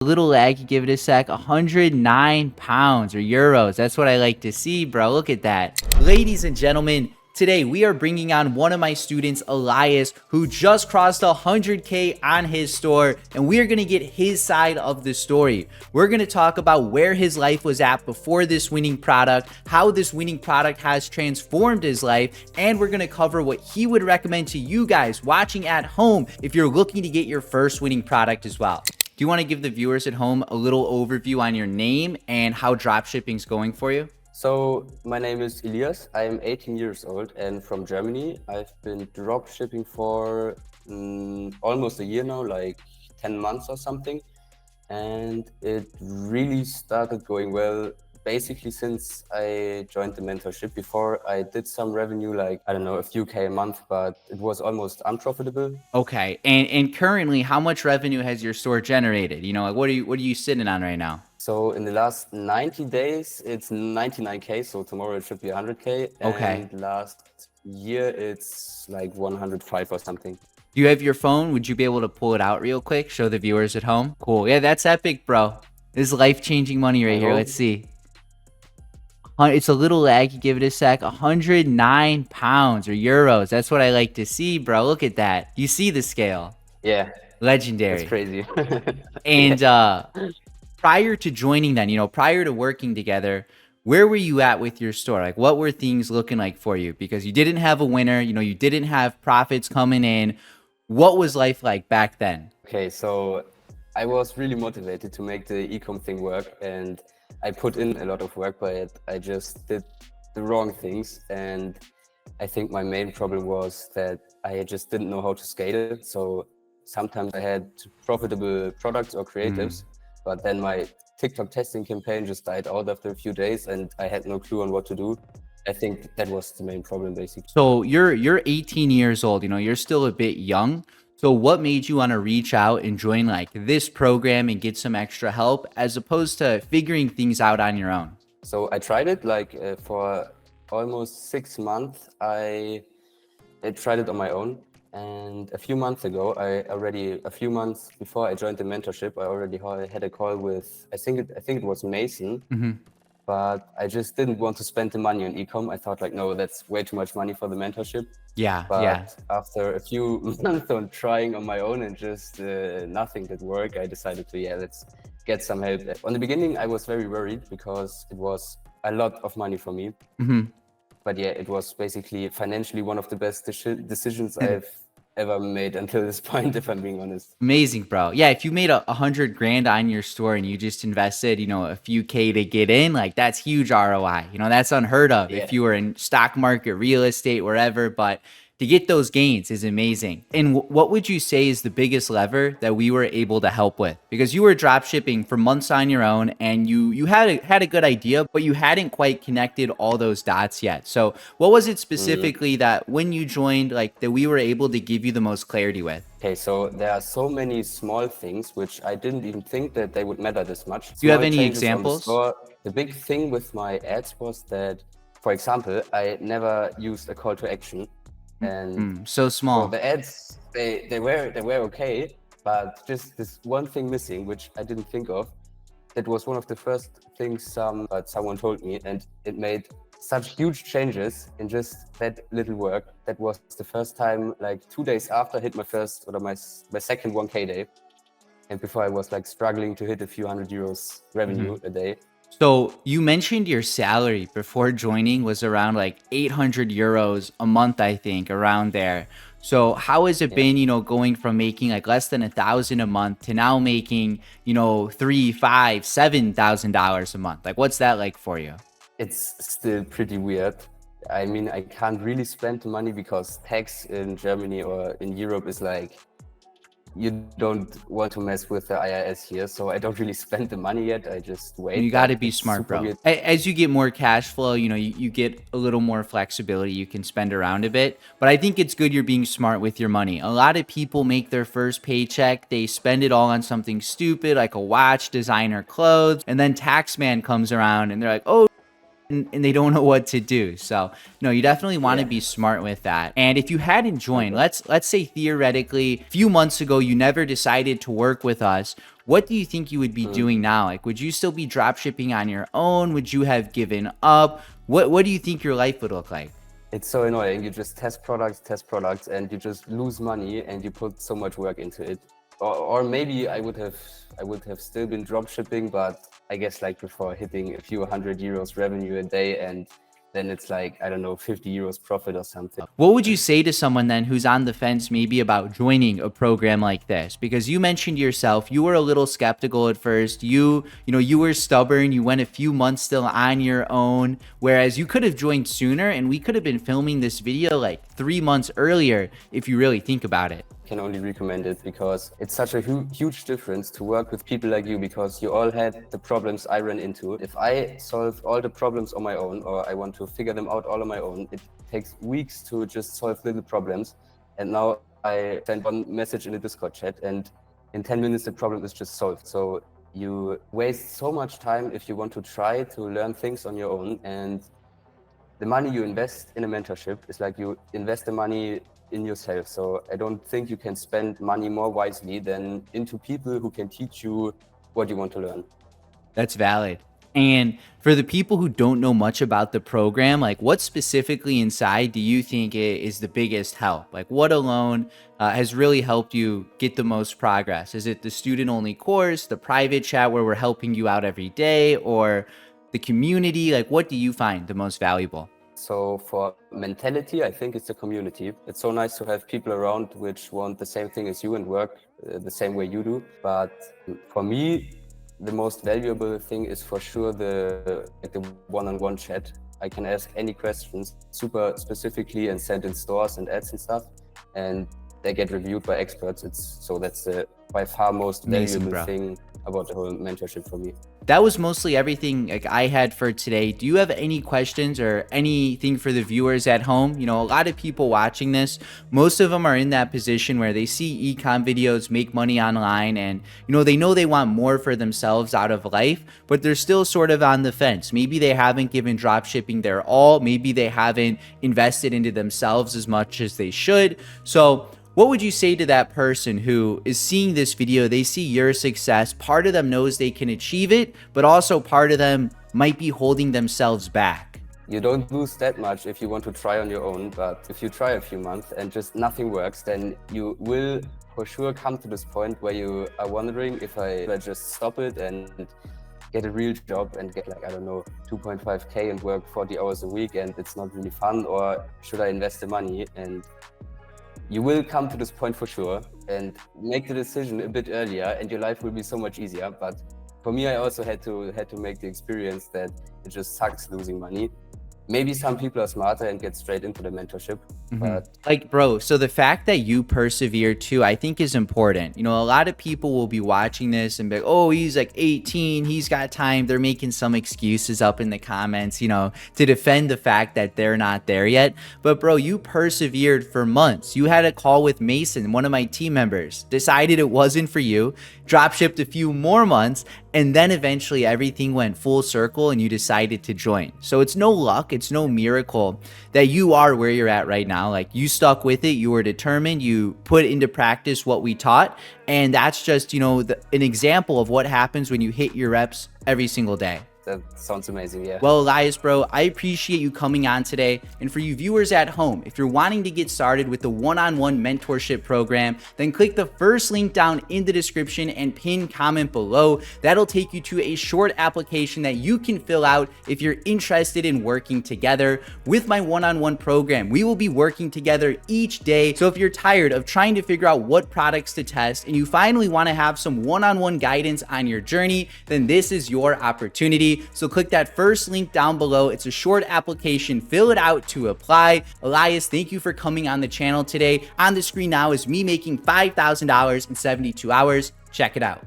A little lag, give it a sec. 109 pounds or euros. That's what I like to see, bro. Look at that. Ladies and gentlemen, today we are bringing on one of my students, Elias, who just crossed 100K on his store, and we are going to get his side of the story. We're going to talk about where his life was at before this winning product, how this winning product has transformed his life, and we're going to cover what he would recommend to you guys watching at home if you're looking to get your first winning product as well. Do you want to give the viewers at home a little overview on your name and how dropshipping is going for you? So my name is Elias. I am 18 years old and from Germany. I've been dropshipping for almost a year now, like 10 months or something. And it really started going well basically since I joined the mentorship. Before I did some revenue, like, I don't know, a few K a month, but it was almost unprofitable. Okay. And currently, how much revenue has your store generated? You know, like what are you sitting on right now? So in the last 90 days, it's 99K. So tomorrow it should be 100K. Okay. And last year it's like 105 or something. Do you have your phone? Would you be able to pull it out real quick? Show the viewers at home? Cool. Yeah, that's epic, bro. This is life-changing money right here. Let's see. It's a little lag, give it a sec. 109 pounds or euros. That's what I like to see, bro. Look at that. You see the scale. Yeah, Legendary. that's crazy. And prior to joining then, you know, prior to working together, where were you at with your store? Like, what were things looking like for you? Because you didn't have a winner, you know, you didn't have profits coming in. What was life like back then? Okay, so I was really motivated to make the ecom thing work, and I put in a lot of work, but I just did the wrong things. And I think my main problem was that I just didn't know how to scale it. So sometimes I had profitable products or creatives, but then my TikTok testing campaign just died out after a few days and I had no clue on what to do. I think that was the main problem, basically. So you're 18 years old, you know, you're still a bit young. So what made you want to reach out and join like this program and get some extra help as opposed to figuring things out on your own? So I tried it like for almost 6 months. I tried it on my own. And a few months ago, a few months before I joined the mentorship, I already had a call with, I think it was Mason, but I just didn't want to spend the money on ecom. I thought like, no, that's way too much money for the mentorship. Yeah, yeah. But after a few months on trying on my own and just nothing did work, I decided to, yeah, let's get some help. On the beginning, I was very worried because it was a lot of money for me. But yeah, it was basically financially one of the best decisions I've ever made until this point, if I'm being honest. Amazing, bro. Yeah, if you made 100 grand on your store and you just invested, you know, a few K to get in, like that's huge ROI. You know, that's unheard of if you were in stock market, real estate, wherever. But to get those gains is amazing. And what would you say is the biggest lever that we were able to help with? Because you were drop shipping for months on your own and you had a good idea, but you hadn't quite connected all those dots yet. So what was it specifically that when you joined, like that we were able to give you the most clarity with? Okay, so there are so many small things which I didn't even think that they would matter this much. Do you have Small any changes on the examples? store. The big thing with my ads was that, for example, I never used a call to action. And So small. the ads, they were okay, but just this one thing missing, which I didn't think of. That was one of the first things someone told me, and it made such huge changes in just that little work. That was the first time, like 2 days after I hit my first or my second 1K day, and before I was like struggling to hit a few €100 revenue a day. So you mentioned your salary before joining was around like 800 euros a month, I think, around there. So how has it been, you know, going from making like less than 1,000 a month to now making, you know, $3, $5, $7,000 a month? Like, what's that like for you? It's still pretty weird. I mean, I can't really spend the money because tax in Germany or in Europe is like, you don't want to mess with the IRS here, so I don't really spend the money yet. I just wait. You got to but be it's smart, super bro. weird. As you get more cash flow, you know, you get a little more flexibility. You can spend around a bit. But I think it's good you're being smart with your money. A lot of people make their first paycheck. They spend it all on something stupid like a watch, designer clothes. And then taxman comes around and they're like, oh, and they don't know what to do. So no, you definitely want to be smart with that. And if you hadn't joined, let's say theoretically a few months ago you never decided to work with us, what do you think you would be doing now? Like, would you still be drop shipping on your own? Would you have given up? What do you think your life would look like? It's so annoying. You just test products, and you just lose money, and you put so much work into it. Or maybe I would have still been drop shipping, but I guess like before hitting a few €100 revenue a day, and then it's like, I don't know, €50 profit or something. What would you say to someone then who's on the fence maybe about joining a program like this? Because you mentioned yourself, you were a little skeptical at first. You were stubborn. You went a few months still on your own, whereas you could have joined sooner and we could have been filming this video like 3 months earlier if you really think about it. Can only recommend it because it's such a huge difference to work with people like you, because you all had the problems I ran into. If I solve all the problems on my own, or I want to figure them out all on my own, it takes weeks to just solve little problems. And now I send one message in the Discord chat, and in 10 minutes the problem is just solved. So you waste so much time if you want to try to learn things on your own. And the money you invest in a mentorship is like you invest the money in yourself. So I don't think you can spend money more wisely than into people who can teach you what you want to learn. That's valid. And for the people who don't know much about the program, like what specifically inside do you think is the biggest help? Like what alone has really helped you get the most progress? Is it the student only course, the private chat where we're helping you out every day, or the community? Like what do you find the most valuable? So for mentality, I think it's the community. It's so nice to have people around which want the same thing as you and work the same way you do. But for me, the most valuable thing is for sure the one-on-one chat. I can ask any questions super specifically and send in stores and ads and stuff, and they get reviewed by experts. That's the by far most valuable thing about the whole mentorship for me. That was mostly everything like I had for today. Do you have any questions or anything for the viewers at home? You know, a lot of people watching this, most of them are in that position where they see ecom videos, make money online, and they know they want more for themselves out of life, but they're still sort of on the fence. Maybe they haven't given dropshipping their all. Maybe they haven't invested into themselves as much as they should. So what would you say to that person who is seeing this video? They see your success. Part of them knows they can achieve it, but also part of them might be holding themselves back. You don't lose that much if you want to try on your own, but if you try a few months and just nothing works, then you will for sure come to this point where you are wondering if I just stop it and get a real job and get like, I don't know, 2.5K and work 40 hours a week and it's not really fun, or should I invest the money? And you will come to this point for sure and make the decision a bit earlier, and your life will be so much easier. But for me, I also had to make the experience that it just sucks losing money. Maybe some people are smarter and get straight into the mentorship. But like, bro, so the fact that you persevere too, I think is important. A lot of people will be watching this and be like, oh, he's like 18, he's got time. They're making some excuses up in the comments, to defend the fact that they're not there yet. But bro, you persevered for months. You had a call with Mason, one of my team members, decided it wasn't for you, drop shipped a few more months, and then eventually everything went full circle and you decided to join. So it's no luck, it's no miracle that you are where you're at right now. Like, you stuck with it, you were determined, you put into practice what we taught, and that's just, an example of what happens when you hit your reps every single day. That sounds amazing, yeah. Well, Elias, bro, I appreciate you coming on today. And for you viewers at home, if you're wanting to get started with the one-on-one mentorship program, then click the first link down in the description and pin comment below. That'll take you to a short application that you can fill out if you're interested in working together. With my one-on-one program, we will be working together each day. So if you're tired of trying to figure out what products to test and you finally want to have some one-on-one guidance on your journey, then this is your opportunity. So click that first link down below. It's a short application. Fill it out to apply. Elias, thank you for coming on the channel today. On the screen now is me making $5,000 in 72 hours. Check it out.